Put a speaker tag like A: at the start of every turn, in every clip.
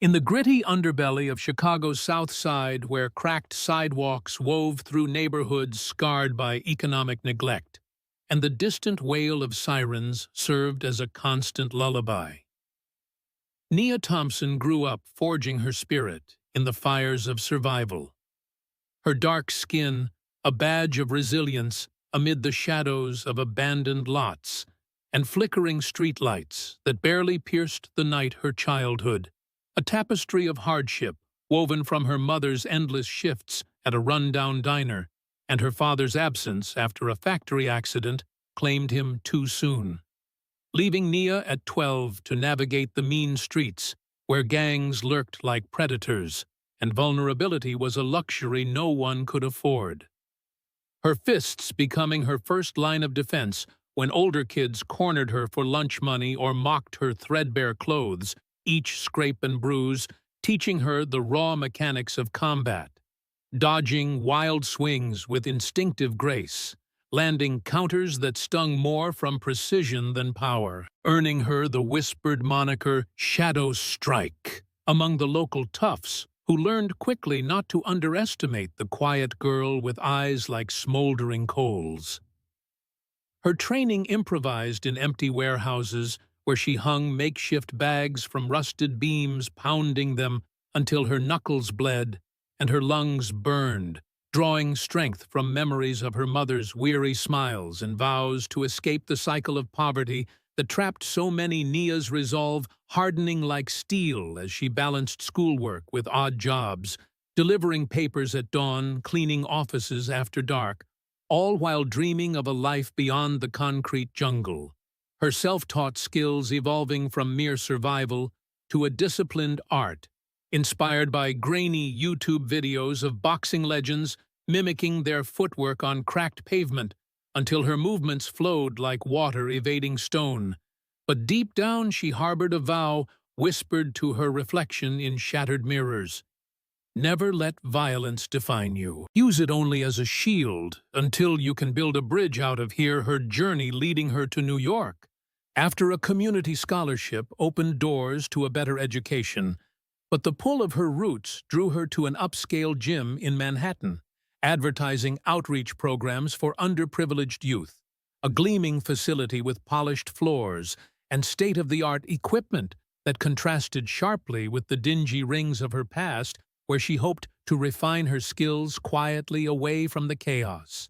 A: In the gritty underbelly of Chicago's South Side, where cracked sidewalks wove through neighborhoods scarred by economic neglect, and the distant wail of sirens served as a constant lullaby. Nia Thompson grew up forging her spirit in the fires of survival. Her dark skin, a badge of resilience amid the shadows of abandoned lots and flickering streetlights that barely pierced the night her childhood. A tapestry of hardship woven from her mother's endless shifts at a run-down diner and her father's absence after a factory accident claimed him too soon, leaving Nia at 12 to navigate the mean streets where gangs lurked like predators and vulnerability was a luxury no one could afford. Her fists becoming her first line of defense when older kids cornered her for lunch money or mocked her threadbare clothes, each scrape and bruise, teaching her the raw mechanics of combat, dodging wild swings with instinctive grace, landing counters that stung more from precision than power, earning her the whispered moniker Shadow Strike among the local toughs, who learned quickly not to underestimate the quiet girl with eyes like smoldering coals. Her training improvised in empty warehouses, where she hung makeshift bags from rusted beams, pounding them until her knuckles bled and her lungs burned, drawing strength from memories of her mother's weary smiles and vows to escape the cycle of poverty that trapped so many. Nia's resolve hardening like steel as she balanced schoolwork with odd jobs, delivering papers at dawn, cleaning offices after dark, all while dreaming of a life beyond the concrete jungle. Her self-taught skills evolving from mere survival to a disciplined art, inspired by grainy YouTube videos of boxing legends mimicking their footwork on cracked pavement until her movements flowed like water evading stone. But deep down she harbored a vow whispered to her reflection in shattered mirrors. Never let violence define you. Use it only as a shield until you can build a bridge out of here, her journey leading her to New York. After a community scholarship opened doors to a better education, but the pull of her roots drew her to an upscale gym in Manhattan, advertising outreach programs for underprivileged youth, a gleaming facility with polished floors and state-of-the-art equipment that contrasted sharply with the dingy rings of her past, where she hoped to refine her skills quietly away from the chaos.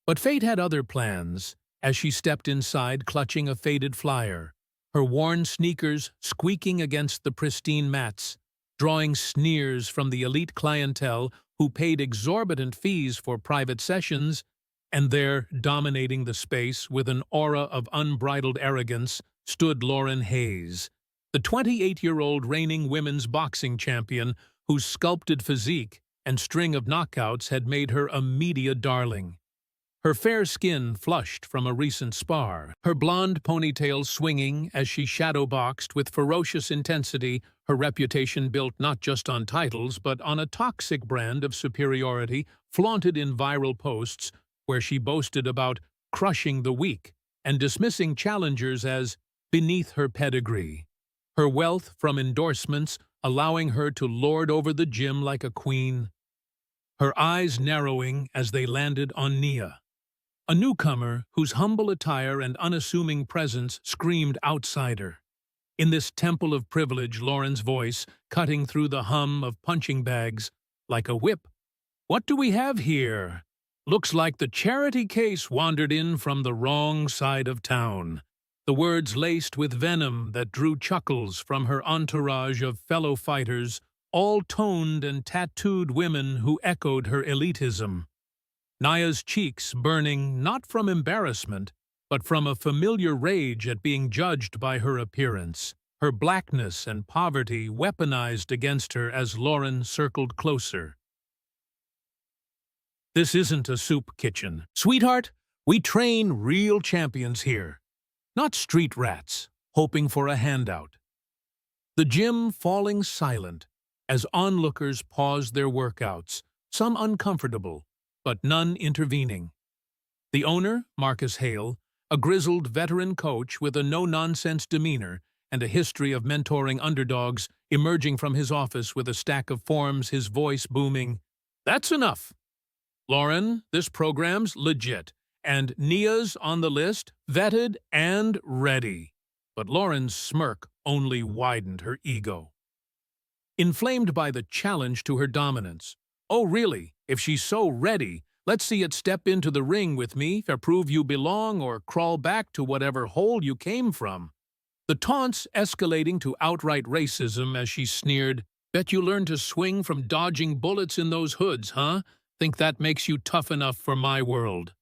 A: But fate had other plans as she stepped inside clutching a faded flyer, her worn sneakers squeaking against the pristine mats, drawing sneers from the elite clientele who paid exorbitant fees for private sessions, and there, dominating the space with an aura of unbridled arrogance, stood Lauren Hayes, the 28-year-old reigning women's boxing champion whose sculpted physique and string of knockouts had made her a media darling. Her fair skin flushed from a recent spar, her blonde ponytail swinging as she shadowboxed with ferocious intensity, her reputation built not just on titles but on a toxic brand of superiority flaunted in viral posts where she boasted about crushing the weak and dismissing challengers as beneath her pedigree. Her wealth from endorsements allowing her to lord over the gym like a queen, her eyes narrowing as they landed on Nia, a newcomer whose humble attire and unassuming presence screamed outsider. In this temple of privilege, Lauren's voice, cutting through the hum of punching bags like a whip. "What do we have here? Looks like the charity case wandered in from the wrong side of town." The words laced with venom that drew chuckles from her entourage of fellow fighters, all toned and tattooed women who echoed her elitism. Nia's cheeks burning not from embarrassment, but from a familiar rage at being judged by her appearance, her blackness and poverty weaponized against her as Lauren circled closer. "This isn't a soup kitchen. Sweetheart, we train real champions here, not street rats, hoping for a handout." The gym falling silent as onlookers paused their workouts, some uncomfortable, but none intervening. The owner, Marcus Hale, a grizzled veteran coach with a no-nonsense demeanor and a history of mentoring underdogs, emerging from his office with a stack of forms, his voice booming. "That's enough. Lauren, this program's legit, and Nia's on the list, vetted and ready." But Lauren's smirk only widened her ego. Inflamed by the challenge to her dominance. "Oh, really? If she's so ready, let's see it step into the ring with me to prove you belong or crawl back to whatever hole you came from." The taunts escalating to outright racism as she sneered, "Bet you learned to swing from dodging bullets in those hoods, huh? Think that makes you tough enough for my world."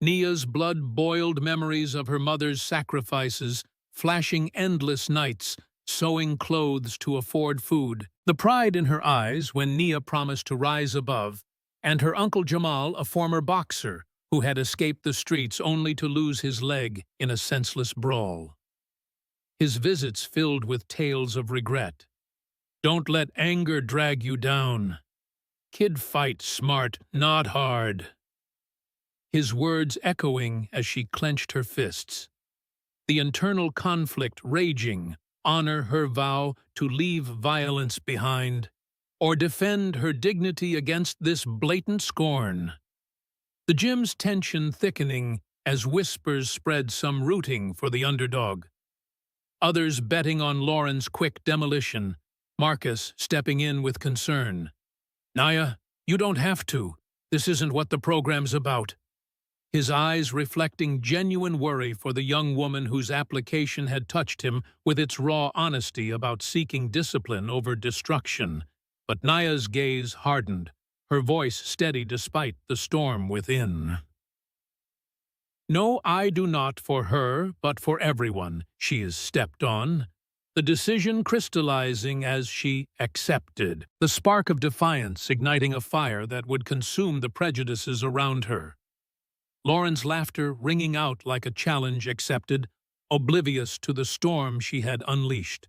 A: Nia's blood-boiled memories of her mother's sacrifices, flashing endless nights, sewing clothes to afford food, the pride in her eyes when Nia promised to rise above, and her Uncle Jamal, a former boxer, who had escaped the streets only to lose his leg in a senseless brawl. His visits filled with tales of regret. "Don't let anger drag you down. Kid, fight smart, not hard." His words echoing as she clenched her fists. The internal conflict raging, honor her vow to leave violence behind, or defend her dignity against this blatant scorn. The gym's tension thickening as whispers spread, some rooting for the underdog. Others betting on Lauren's quick demolition, Marcus stepping in with concern. "Nia, you don't have to. This isn't what the program's about." His eyes reflecting genuine worry for the young woman whose application had touched him with its raw honesty about seeking discipline over destruction. But Nia's gaze hardened, her voice steady despite the storm within. "No, I do not for her, but for everyone," she is stepped on, the decision crystallizing as she accepted, the spark of defiance igniting a fire that would consume the prejudices around her. Lauren's laughter ringing out like a challenge accepted, oblivious to the storm she had unleashed.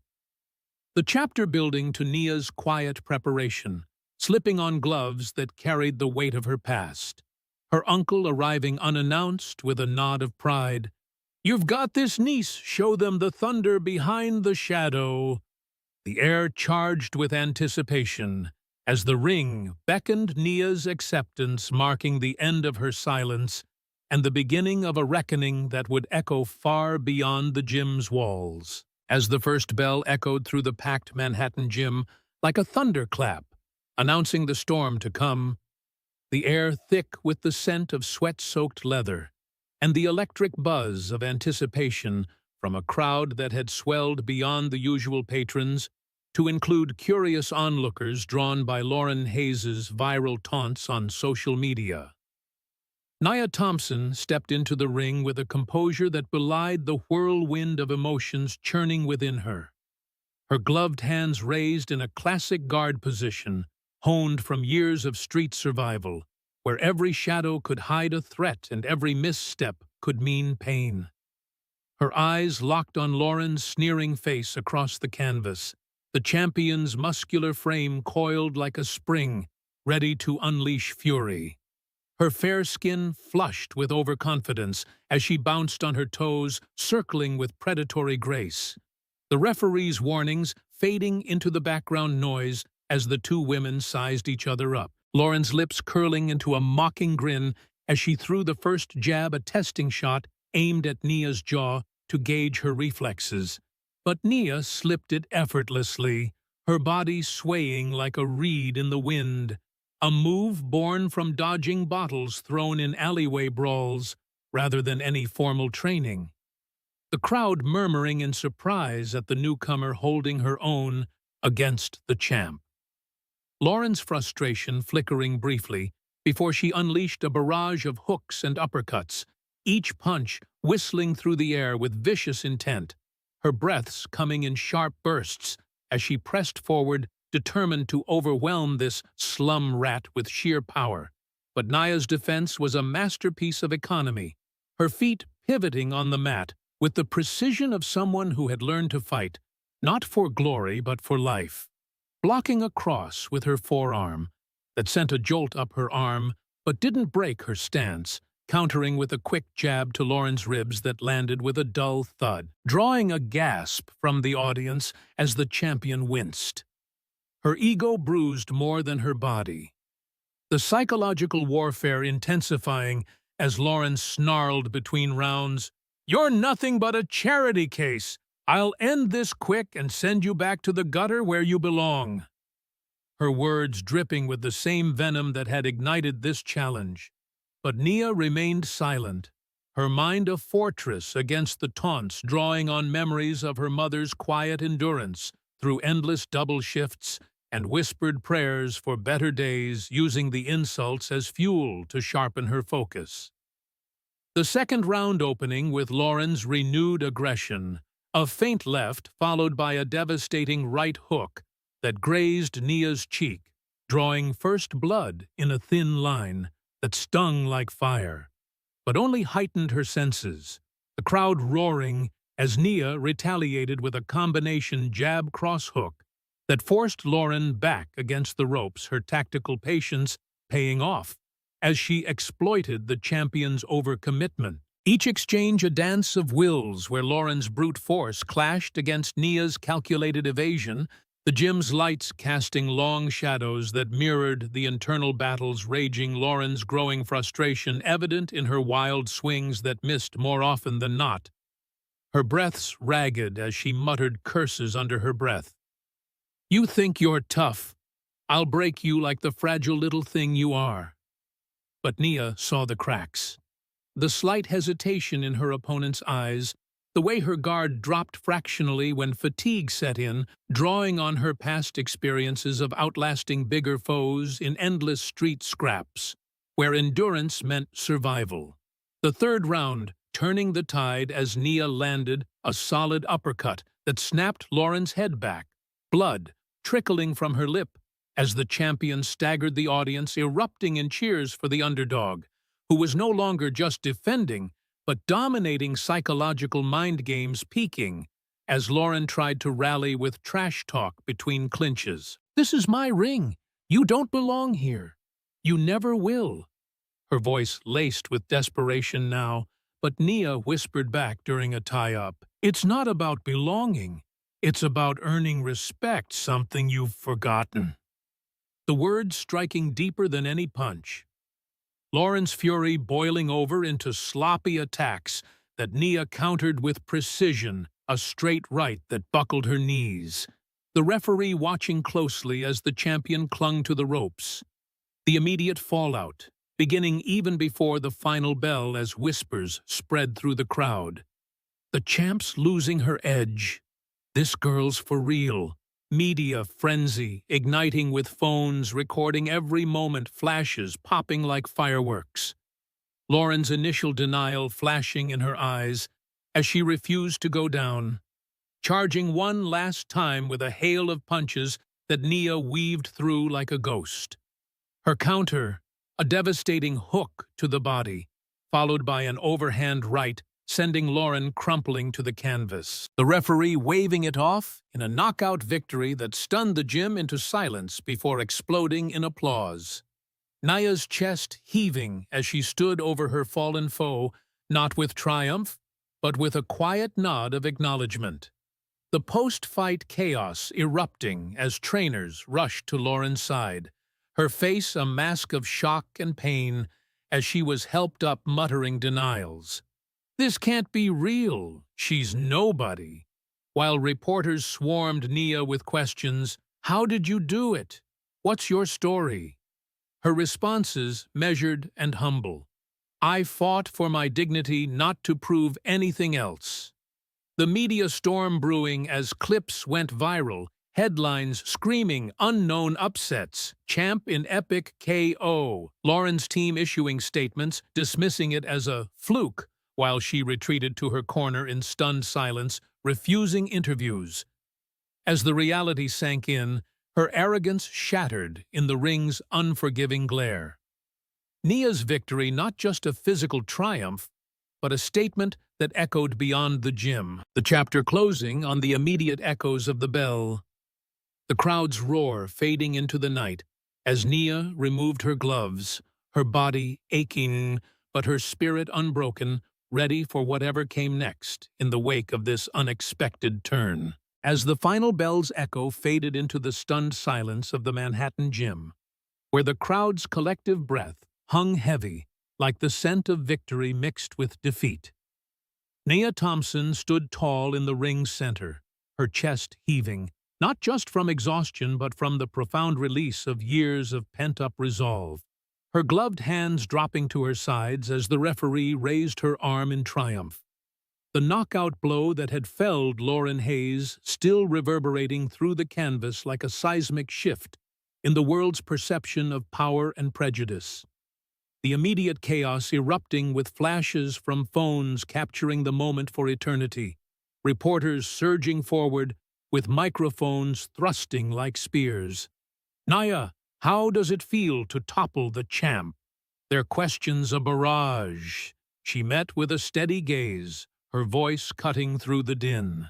A: The chapter building to Nia's quiet preparation, slipping on gloves that carried the weight of her past. Her uncle arriving unannounced with a nod of pride. "You've got this, niece. Show them the thunder behind the shadow." The air charged with anticipation as the ring beckoned Nia's acceptance, marking the end of her silence and the beginning of a reckoning that would echo far beyond the gym's walls. As the first bell echoed through the packed Manhattan gym like a thunderclap, announcing the storm to come, the air thick with the scent of sweat-soaked leather, and the electric buzz of anticipation from a crowd that had swelled beyond the usual patrons to include curious onlookers drawn by Lauren Hayes' viral taunts on social media. Nia Thompson stepped into the ring with a composure that belied the whirlwind of emotions churning within her. Her gloved hands raised in a classic guard position, honed from years of street survival, where every shadow could hide a threat and every misstep could mean pain. Her eyes locked on Lauren's sneering face across the canvas, the champion's muscular frame coiled like a spring, ready to unleash fury. Her fair skin flushed with overconfidence as she bounced on her toes, circling with predatory grace. The referee's warnings fading into the background noise as the two women sized each other up, Lauren's lips curling into a mocking grin as she threw the first jab, a testing shot aimed at Nia's jaw to gauge her reflexes. But Nia slipped it effortlessly, her body swaying like a reed in the wind, a move born from dodging bottles thrown in alleyway brawls rather than any formal training. The crowd murmuring in surprise at the newcomer holding her own against the champ. Lauren's frustration flickering briefly before she unleashed a barrage of hooks and uppercuts, each punch whistling through the air with vicious intent, her breaths coming in sharp bursts as she pressed forward, determined to overwhelm this slum rat with sheer power. But Nia's defense was a masterpiece of economy, her feet pivoting on the mat with the precision of someone who had learned to fight, not for glory but for life. Blocking a cross with her forearm that sent a jolt up her arm but didn't break her stance, countering with a quick jab to Lauren's ribs that landed with a dull thud, drawing a gasp from the audience as the champion winced. Her ego bruised more than her body, the psychological warfare intensifying as Lauren snarled between rounds, "You're nothing but a charity case. I'll end this quick and send you back to the gutter where you belong." Her words dripping with the same venom that had ignited this challenge. But Nia remained silent, her mind a fortress against the taunts, drawing on memories of her mother's quiet endurance through endless double shifts and whispered prayers for better days, using the insults as fuel to sharpen her focus. The second round opening with Lauren's renewed aggression, a feint left followed by a devastating right hook that grazed Nia's cheek, drawing first blood in a thin line that stung like fire, but only heightened her senses, the crowd roaring as Nia retaliated with a combination jab cross hook that forced Lauren back against the ropes, her tactical patience paying off as she exploited the champion's overcommitment. Each exchange a dance of wills where Lauren's brute force clashed against Nia's calculated evasion, the gym's lights casting long shadows that mirrored the internal battles raging, Lauren's growing frustration evident in her wild swings that missed more often than not, her breaths ragged as she muttered curses under her breath. "You think you're tough. I'll break you like the fragile little thing you are." But Nia saw the cracks. The slight hesitation in her opponent's eyes, the way her guard dropped fractionally when fatigue set in, drawing on her past experiences of outlasting bigger foes in endless street scraps, where endurance meant survival. The third round, turning the tide as Nia landed a solid uppercut that snapped Lauren's head back, blood trickling from her lip as the champion staggered the audience, erupting in cheers for the underdog, who was no longer just defending, but dominating psychological mind games, peaking as Lauren tried to rally with trash talk between clinches. "This is my ring. You don't belong here. You never will." Her voice laced with desperation now, but Nia whispered back during a tie-up, "It's not about belonging. It's about earning respect, something you've forgotten." The words striking deeper than any punch. Lauren's fury boiling over into sloppy attacks that Nia countered with precision, a straight right that buckled her knees. The referee watching closely as the champion clung to the ropes. The immediate fallout, beginning even before the final bell as whispers spread through the crowd. The champ's losing her edge. This girl's for real. Media frenzy, igniting with phones recording every moment, flashes popping like fireworks. Lauren's initial denial flashing in her eyes as she refused to go down, charging one last time with a hail of punches that Nia weaved through like a ghost. Her counter, a devastating hook to the body, followed by an overhand right, sending Lauren crumpling to the canvas. The referee waving it off in a knockout victory that stunned the gym into silence before exploding in applause. Nia's chest heaving as she stood over her fallen foe, not with triumph, but with a quiet nod of acknowledgement. The post-fight chaos erupting as trainers rushed to Lauren's side, her face a mask of shock and pain as she was helped up muttering denials. "This can't be real. She's nobody." While reporters swarmed Nia with questions, "How did you do it? What's your story?" Her responses measured and humble. "I fought for my dignity, not to prove anything else." The media storm brewing as clips went viral, headlines screaming unknown upsets, champ in epic KO, Lauren's team issuing statements dismissing it as a fluke, while she retreated to her corner in stunned silence, refusing interviews. As the reality sank in, her arrogance shattered in the ring's unforgiving glare. Nia's victory not just a physical triumph, but a statement that echoed beyond the gym, the chapter closing on the immediate echoes of the bell. The crowd's roar fading into the night as Nia removed her gloves, her body aching, but her spirit unbroken, ready for whatever came next in the wake of this unexpected turn. As the final bell's echo faded into the stunned silence of the Manhattan gym, where the crowd's collective breath hung heavy like the scent of victory mixed with defeat, Nia Thompson stood tall in the ring's center, her chest heaving, not just from exhaustion but from the profound release of years of pent-up resolve. Her gloved hands dropping to her sides as the referee raised her arm in triumph. The knockout blow that had felled Lauren Hayes still reverberating through the canvas like a seismic shift in the world's perception of power and prejudice. The immediate chaos erupting with flashes from phones capturing the moment for eternity, reporters surging forward with microphones thrusting like spears. "Nia, how does it feel to topple the champ?" Their questions a barrage. She met with a steady gaze, her voice cutting through the din.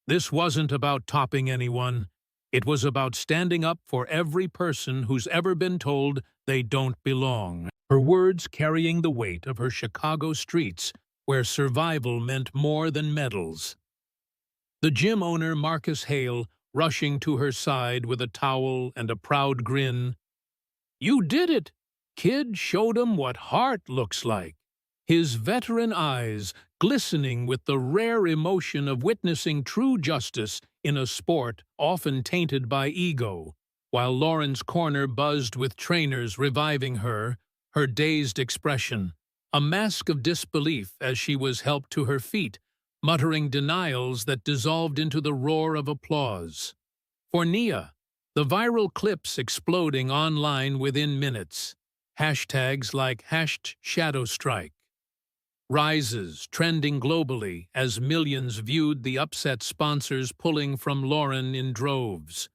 A: This wasn't about topping anyone. It was about standing up for every person who's ever been told they don't belong. Her words carrying the weight of her Chicago streets, where survival meant more than medals. The gym owner, Marcus Hale, rushing to her side with a towel and a proud grin. "You did it! Kid showed 'em what heart looks like." His veteran eyes glistening with the rare emotion of witnessing true justice in a sport often tainted by ego, while Lauren's corner buzzed with trainers reviving her, her dazed expression, a mask of disbelief as she was helped to her feet, muttering denials that dissolved into the roar of applause. For Nia, the viral clips exploding online within minutes, hashtags like #ShadowStrike, rises trending globally as millions viewed the upset sponsors pulling from Lauren in droves,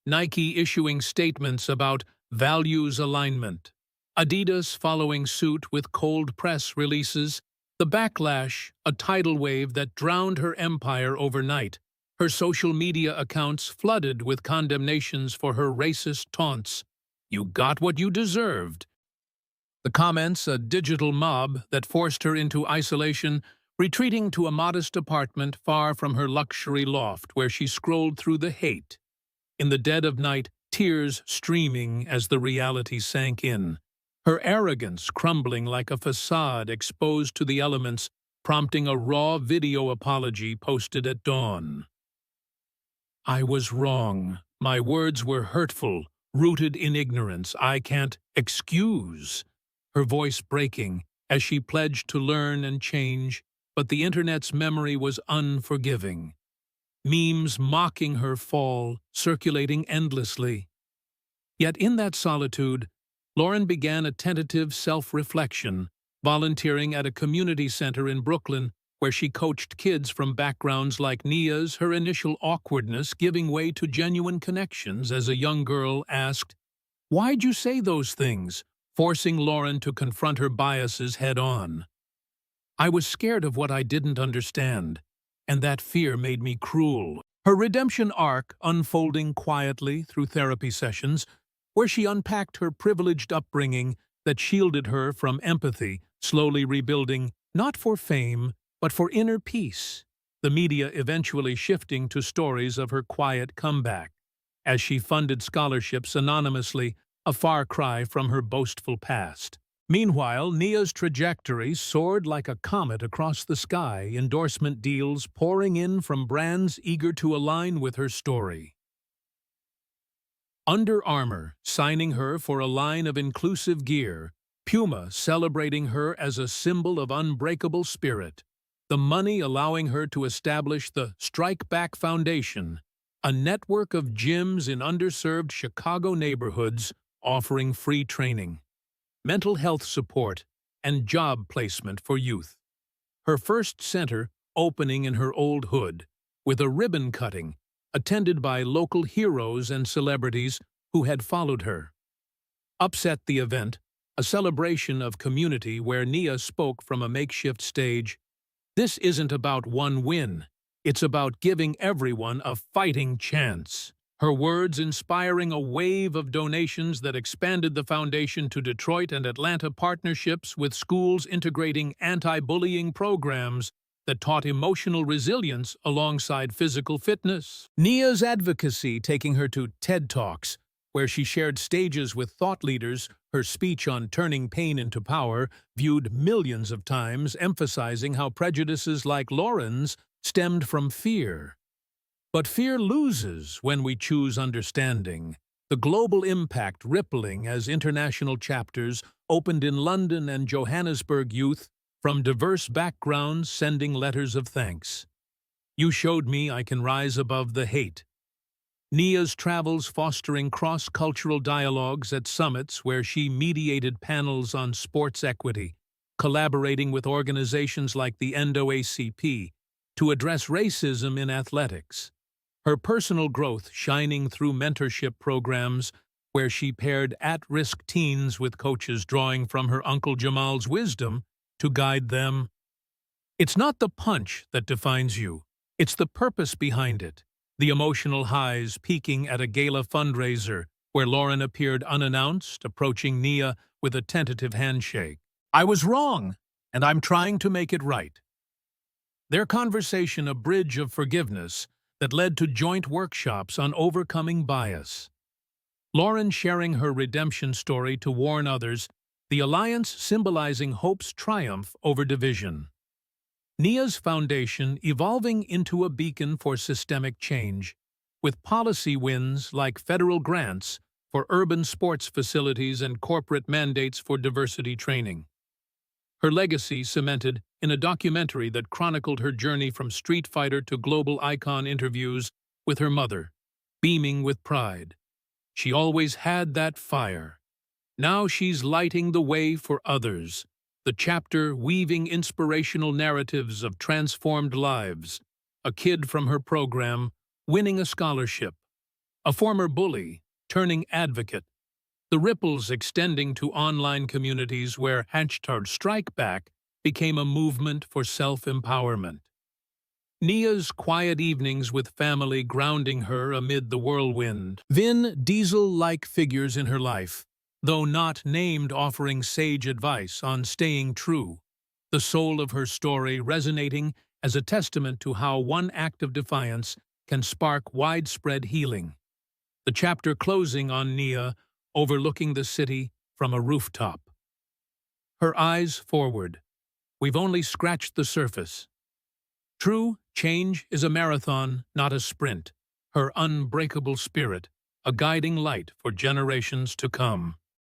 A: Nike issuing statements about values alignment, Adidas following suit with cold press releases, the backlash, a tidal wave that drowned her empire overnight, her social media accounts flooded with condemnations for her racist taunts. "You got what you deserved." The comments, a digital mob that forced her into isolation, retreating to a modest apartment far from her luxury loft where she scrolled through the hate. In the dead of night, tears streaming as the reality sank in. Her arrogance crumbling like a facade exposed to the elements, prompting a raw video apology posted at dawn. "I was wrong. My words were hurtful, rooted in ignorance. I can't excuse." Her voice breaking as she pledged to learn and change, but the internet's memory was unforgiving. Memes mocking her fall, circulating endlessly. Yet in that solitude, Lauren began a tentative self-reflection, volunteering at a community center in Brooklyn where she coached kids from backgrounds like Nia's, her initial awkwardness giving way to genuine connections as a young girl asked, "Why'd you say those things?" forcing Lauren to confront her biases head-on. "I was scared of what I didn't understand, and that fear made me cruel." Her redemption arc unfolding quietly through therapy sessions, where she unpacked her privileged upbringing that shielded her from empathy, slowly rebuilding, not for fame, but for inner peace, the media eventually shifting to stories of her quiet comeback, as she funded scholarships anonymously, a far cry from her boastful past. Meanwhile, Nia's trajectory soared like a comet across the sky, endorsement deals pouring in from brands eager to align with her story. Under Armour signing her for a line of inclusive gear, Puma celebrating her as a symbol of unbreakable spirit, the money allowing her to establish the Strike Back Foundation, a network of gyms in underserved Chicago neighborhoods offering free training, mental health support, and job placement for youth. Her first center opening in her old hood, with a ribbon cutting, attended by local heroes and celebrities who had followed her. Upset the event, a celebration of community where Nia spoke from a makeshift stage. "This isn't about one win. It's about giving everyone a fighting chance." her words inspiring a wave of donations that expanded the foundation to Detroit and Atlanta partnerships with schools integrating anti-bullying programs that taught emotional resilience alongside physical fitness. Nia's advocacy taking her to TED Talks, where she shared stages with thought leaders, her speech on turning pain into power, viewed millions of times, emphasizing how prejudices like Lauren's stemmed from fear. But fear loses when we choose understanding. The global impact rippling as international chapters opened in London and Johannesburg, youth from diverse backgrounds sending letters of thanks. You showed me I can rise above the hate. Nia's travels fostering cross-cultural dialogues at summits where she mediated panels on sports equity, collaborating with organizations like the NAACP to address racism in athletics. Her personal growth shining through mentorship programs where she paired at-risk teens with coaches drawing from her Uncle Jamal's wisdom to guide them. It's not the punch that defines you, it's the purpose behind it. The emotional highs peaking at a gala fundraiser where Lauren appeared unannounced, approaching Nia with a tentative handshake. I was wrong, and I'm trying to make it right. Their conversation a bridge of forgiveness that led to joint workshops on overcoming bias. Lauren sharing her redemption story to warn others, the alliance symbolizing hope's triumph over division. Nia's foundation evolving into a beacon for systemic change, with policy wins like federal grants for urban sports facilities and corporate mandates for diversity training. Her legacy cemented in a documentary that chronicled her journey from street fighter to global icon interviews with her mother, beaming with pride. She always had that fire. Now she's lighting the way for others, the chapter weaving inspirational narratives of transformed lives, a kid from her program winning a scholarship, a former bully turning advocate, the ripples extending to online communities where #StrikeBack became a movement for self-empowerment. Nia's quiet evenings with family grounding her amid the whirlwind. Vin Diesel-like figures in her life, though not named, offering sage advice on staying true, the soul of her story resonating as a testament to how one act of defiance can spark widespread healing. The chapter closing on Nia overlooking the city from a rooftop. Her eyes forward. We've only scratched the surface. True, change is a marathon, not a sprint. Her unbreakable spirit, a guiding light for generations to come.